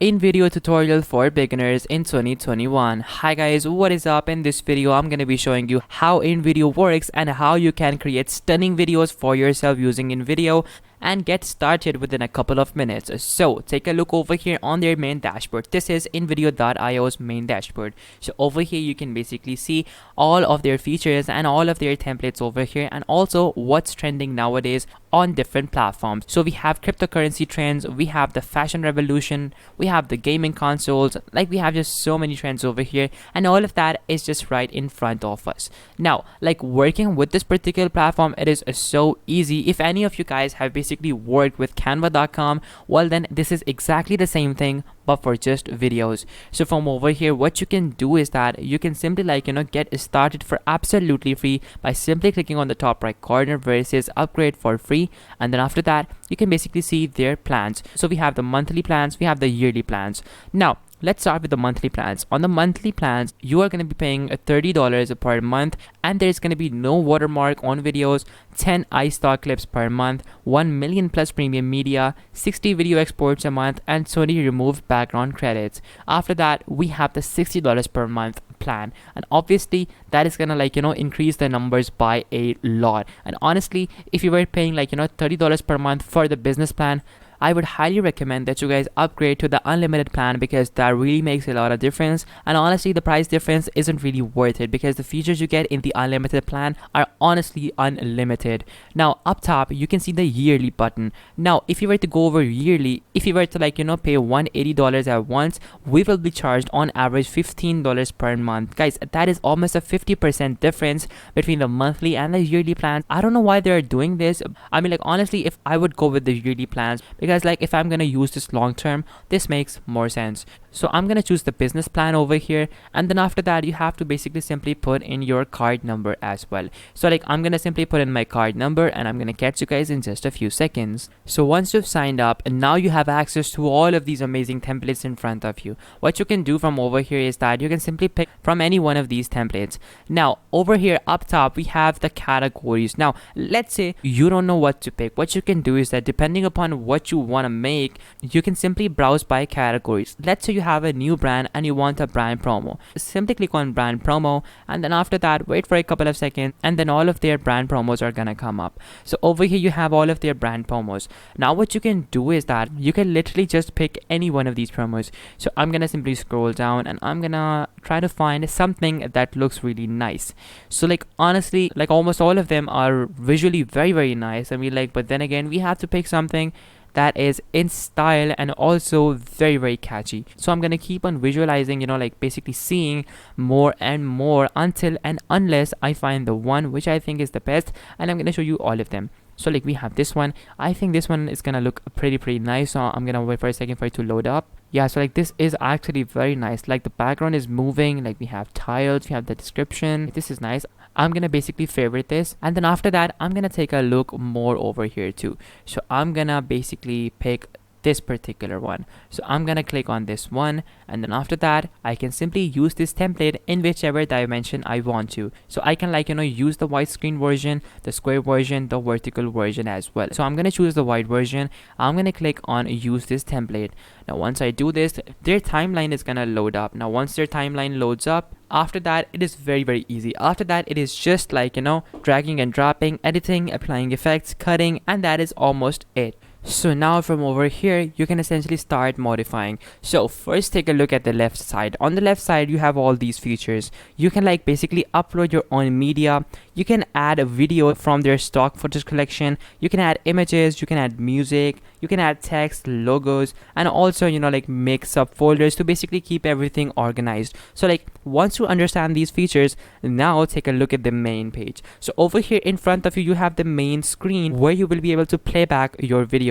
Invideo tutorial for beginners in 2021. Hi guys, what is up? In this video I'm going to be showing you how Invideo works and how you can create stunning videos for yourself using Invideo and get started within a couple of minutes. So take a look over here on their main dashboard. This is Invideo.io's main dashboard. So over here you can basically see all of their features and all of their templates over here, and also what's trending nowadays on different platforms. So we have cryptocurrency trends, we have the fashion revolution, we have the gaming consoles, like we have just so many trends over here, and all of that is just right in front of us. Now, like working with this particular platform, it is so easy. If any of you guys have basically worked with canva.com, well then this is exactly the same thing but for just videos. So from over here what you can do is that you can simply get started for absolutely free by simply clicking on the top right corner where it says upgrade for free, and then after that you can basically see their plans. So we have the monthly plans, we have the yearly plans. Now let's start with the monthly plans. On the monthly plans, you are going to be paying $30 per month, and there's going to be no watermark on videos, 10 iStock clips per month, 1 million plus premium media, 60 video exports a month, and Sony removed background credits. After that, we have the $60 per month plan, and obviously that is gonna increase the numbers by a lot. And honestly, if you were paying $30 per month for the business plan, I would highly recommend that you guys upgrade to the unlimited plan, because that really makes a lot of difference. And honestly, the price difference isn't really worth it because the features you get in the unlimited plan are honestly unlimited. Now up top you can see the yearly button. Now if you were to go over yearly, if you were to pay $180 at once, we will be charged on average $15 per month. Guys, that is almost a 50% difference between the monthly and the yearly plans. I don't know why they're doing this. I mean, honestly, if I would go with the yearly plans, because if I'm gonna use this long term, this makes more sense. So I'm gonna choose the business plan over here, and then after that you have to basically simply put in your card number as well. So I'm gonna simply put in my card number, and I'm gonna catch you guys in just a few seconds. So once you've signed up, and now you have access to all of these amazing templates in front of you, what you can do from over here is that you can simply pick from any one of these templates. Now over here up top we have the categories. Now let's say you don't know what to pick. What you can do is that depending upon what you want to make, you can simply browse by categories. Let's say you have a new brand and you want a brand promo. Simply click on brand promo, and then after that wait for a couple of seconds, and then all of their brand promos are gonna come up. So over here you have all of their brand promos. Now what you can do is that you can literally just pick any one of these promos. So I'm gonna simply scroll down, and I'm gonna try to find something that looks really nice. So honestly, almost all of them are visually very nice. I mean, but then again we have to pick something that is in style and also very catchy. So I'm gonna keep on visualizing, basically seeing more and more until and unless I find the one which I think is the best, and I'm gonna show you all of them. So we have this one. I think this one is gonna look pretty nice, so I'm gonna wait for a second for it to load up. Yeah, so this is actually very nice. The background is moving, we have tiles, we have the description. This is nice. I'm gonna basically favorite this, and then after that I'm gonna take a look more over here too. So I'm gonna basically pick this particular one. So I'm gonna click on this one, and then after that I can simply use this template in whichever dimension I want to. So I can use the widescreen version, the square version, the vertical version as well. So I'm gonna choose the wide version. I'm gonna click on use this template. Now once I do this, their timeline is gonna load up. Now once their timeline loads up, after that it is very easy. After that it is just dragging and dropping, editing, applying effects, cutting, and that is almost it. So now from over here you can essentially start modifying. So first take a look at the left side. On the left side you have all these features. You can basically upload your own media. You can add a video from their stock footage collection. You can add images, you can add music, you can add text, logos, and also make subfolders to basically keep everything organized. So once you understand these features, now take a look at the main page. So over here in front of you you have the main screen where you will be able to play back your video.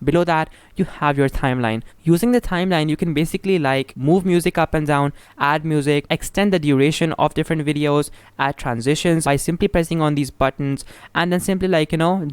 Below that you have your timeline. Using the timeline you can basically move music up and down, add music, extend the duration of different videos, add transitions by simply pressing on these buttons, and then simply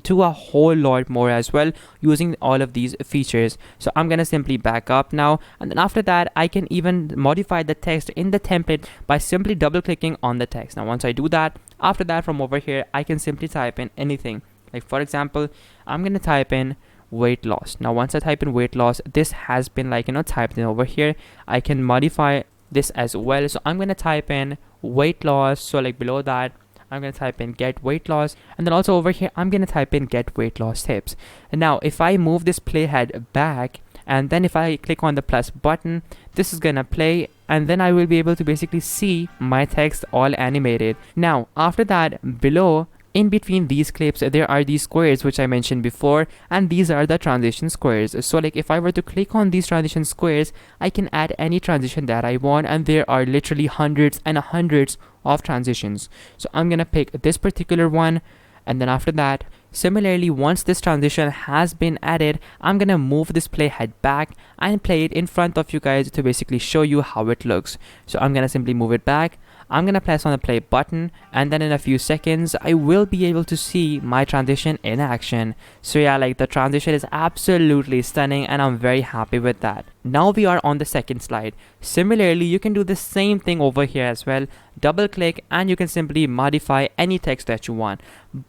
do a whole lot more as well using all of these features. So I'm gonna simply back up now, and then after that I can even modify the text in the template by simply double clicking on the text. Now once I do that, after that from over here I can simply type in anything. For example, I'm gonna type in weight loss. Now once I type in weight loss, this has been like typed in over here. I can modify this as well. So I'm gonna type in weight loss. So like below that, I'm going to type in get weight loss, and then also over here I'm going to type in get weight loss tips. And now if I move this playhead back, and then if I click on the plus button, this is going to play, and then I will be able to basically see my text all animated. Now after that, below in between these clips, there are these squares which I mentioned before, and these are the transition squares. So like if I were to click on these transition squares, I can add any transition that I want, and there are literally hundreds and hundreds of transitions. So I'm gonna pick this particular one, and then after that, similarly, once this transition has been added, I'm gonna move this playhead back and play it in front of you guys to basically show you how it looks. So I'm gonna simply move it back. I'm gonna press on the play button, and then in a few seconds I will be able to see my transition in action. So yeah, like the transition is absolutely stunning, and I'm very happy with that. Now we are on the second slide. Similarly, you can do the same thing over here as well. Double click and you can simply modify any text that you want,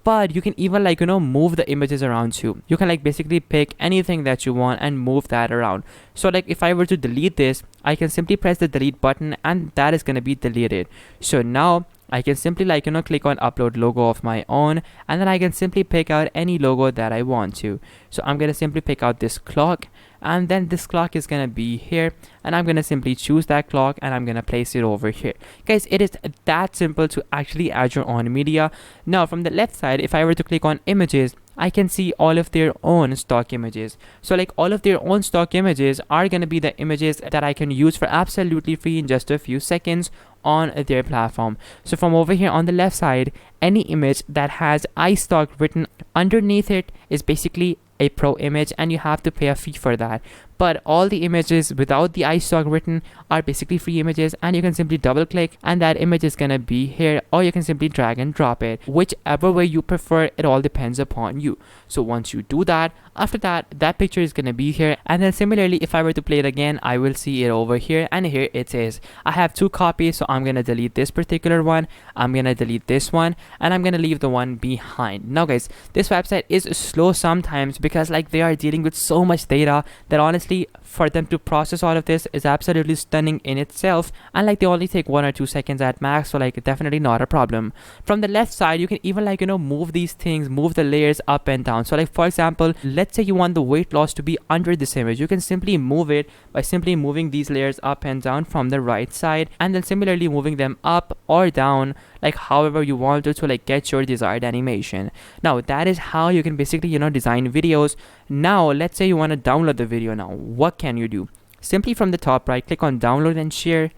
but you can even like move the images around too. You can like basically pick anything that you want and move that around. So like if I were to delete this, I can simply press the delete button, and that is going to be deleted. So now I can simply like click on upload logo of my own, and then I can simply pick out any logo that I want to. So I'm gonna simply pick out this clock, and then this clock is gonna be here, and I'm gonna simply choose that clock and I'm gonna place it over here. Guys, it is that simple to actually add your own media. Now from the left side, if I were to click on images, I can see all of their own stock images. So like all of their own stock images are gonna be the images that I can use for absolutely free in just a few seconds on their platform. So from over here on the left side, any image that has iStock written underneath it is basically a pro image, and you have to pay a fee for that. But all the images without the iStock written are basically free images, and you can simply double click and that image is gonna be here, or you can simply drag and drop it. Whichever way you prefer, it all depends upon you. So once you do that, after that, that picture is gonna be here, and then similarly if I were to play it again, I will see it over here, and here it is. I have two copies, so I'm gonna delete this particular one, I'm gonna delete this one, and I'm gonna leave the one behind. Now guys, this website is slow sometimes because like they are dealing with so much data that honestly for them to process all of this is absolutely stunning in itself, and like they only take 1 or 2 seconds at max, so like definitely not a problem. From the left side, you can even like move these things, move the layers up and down. So like for example, let's say you want the weight loss to be under this image, you can simply move it by simply moving these layers up and down from the right side, and then similarly moving them up or down like however you want to like get your desired animation. Now that is how you can basically design videos. Now let's say you want to download the video. Now what can you do? Simply from the top right, click on download and share,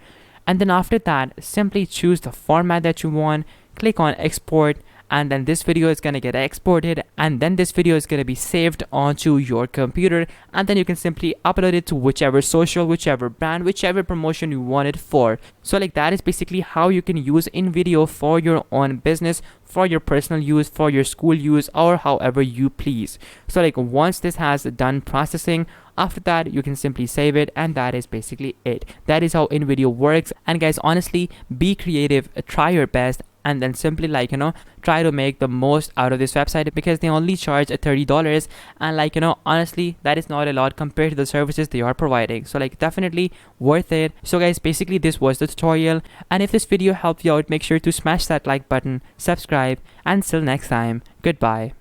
and then after that simply choose the format that you want, click on export, and then this video is going to get exported, and then this video is going to be saved onto your computer, and then you can simply upload it to whichever social, whichever brand, whichever promotion you want it for. So like that is basically how you can use Invideo for your own business, for your personal use, for your school use, or however you please. So like once this has done processing, after that you can simply save it, and that is basically it. That is how Invideo works. And guys, honestly, be creative, try your best, and then simply like try to make the most out of this website, because they only charge $30, and like honestly that is not a lot compared to the services they are providing. So like definitely worth it. So guys, basically this was the tutorial, and if this video helped you out, make sure to smash that like button, subscribe, and till next time, goodbye.